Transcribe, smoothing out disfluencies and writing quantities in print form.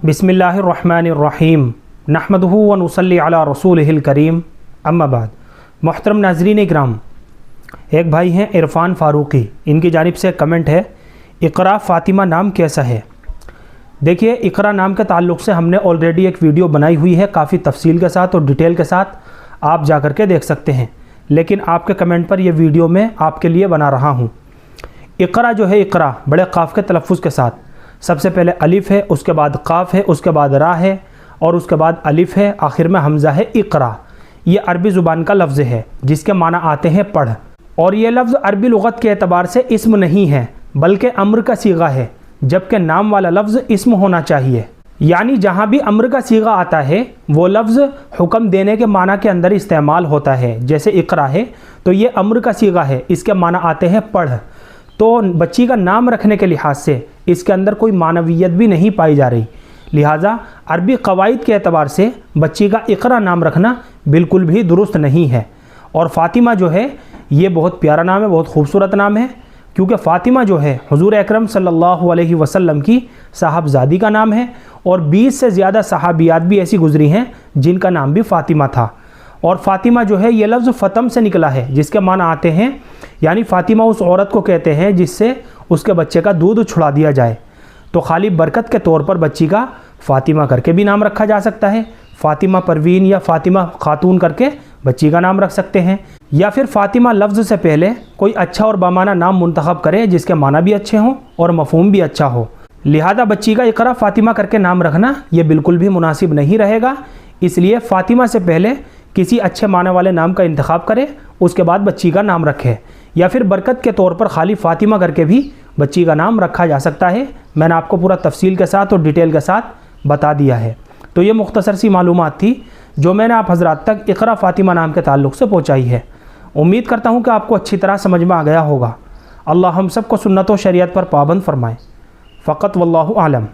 बिस्मिल्लाहिर्रहमानिर्रहीम नहमदुहु व नुसल्ली अला रसूलिहिल करीम अम्मा बाद। मोहतरम नाज़रीन इकराम, एक भाई हैं इरफ़ान फ़ारूक़ी, इनकी जानिब से कमेंट है, इक़रा फ़ातिमा नाम कैसा है। देखिए, इक़रा नाम के ताल्लुक़ से हमने ऑलरेडी एक वीडियो बनाई हुई है काफ़ी तफसील के साथ और डिटेल के साथ, आप जा कर के देख सकते हैं। लेकिन आपके कमेंट पर यह वीडियो मैं आपके लिए बना रहा हूँ। इक़रा जो है, इक़रा बड़े क़ाफ़ के तलफ़ुज़ के साथ, सबसे पहले अलिफ़ है, उसके बाद क़ाफ़ है, उसके बाद रा है और उसके बाद अलिफ़ है, आखिर में हमज़ा है। इक़रा ये अरबी ज़ुबान का लफ्ज़ है जिसके माना आते हैं पढ़, और ये लफ्ज़ अरबी लुग़त के एतबार से इस्म नहीं है बल्कि अम्र का सीगा है, जबकि नाम वाला लफ्ज़ इस्म होना चाहिए। यानी जहाँ भी अम्र का सीगा आता है वो लफ्ज़ हुक्म देने के माना के अंदर इस्तेमाल होता है। जैसे इक़रा है तो ये अम्र का सीगा है, इसके माना आते हैं पढ़। तो बच्ची का नाम रखने के लिहाज से इसके अंदर कोई मानवियत भी नहीं पाई जा रही, लिहाजा अरबी क़वाइद के एतबार से बच्ची का इक़रा नाम रखना बिल्कुल भी दुरुस्त नहीं है। और फ़ातिमा जो है ये बहुत प्यारा नाम है, बहुत खूबसूरत नाम है, क्योंकि फ़ातिमा जो है हुज़ूर अकरम सल्लल्लाहु अलैहि वसल्लम की साहबजादी का नाम है और 20 से ज़्यादा सहाबियात भी ऐसी गुज़री हैं जिनका नाम भी फ़ातिमा था। और फ़ातिमा जो है ये लफ्ज़ फ़तम से निकला है जिसके माना आते हैं, यानी फ़ातिमा उस औरत को कहते हैं जिससे उसके बच्चे का दूध छुड़ा दिया जाए। तो खाली बरकत के तौर पर बच्ची का फ़ातिमा करके भी नाम रखा जा सकता है, फ़ातिमा परवीन या फ़ातिमा खातून करके बच्ची का नाम रख सकते हैं, या फिर फ़ातिमा लफ्ज़ से पहले कोई अच्छा और बामाना नाम मुंतखब करें जिसके माना भी अच्छे हों और मफ़हूम भी अच्छा हो। लिहाजा बच्ची का इक़रा फ़ातिमा करके नाम रखना ये बिल्कुल भी मुनासिब नहीं रहेगा। इसलिए फ़ातिमा से पहले किसी अच्छे माने वाले नाम का इंतखाब करें, उसके बाद बच्ची का नाम रखें, या फिर बरकत के तौर पर खाली फ़ातिमा करके भी बच्ची का नाम रखा जा सकता है। मैंने आपको पूरा तफसील के साथ और डिटेल के साथ बता दिया है। तो ये मुख्तसर सी मालूमात थी जो मैंने आप हज़रात तक इक़रा फ़ातिमा नाम के ताल्लुक़ से पहुँचाई है। उम्मीद करता हूँ कि आपको अच्छी तरह समझ में आ गया होगा। अल्लाह हम सबको सुन्नत व शरीयत पर पाबंद फ़रमाए। फ़क़त वल्लाहु आलम।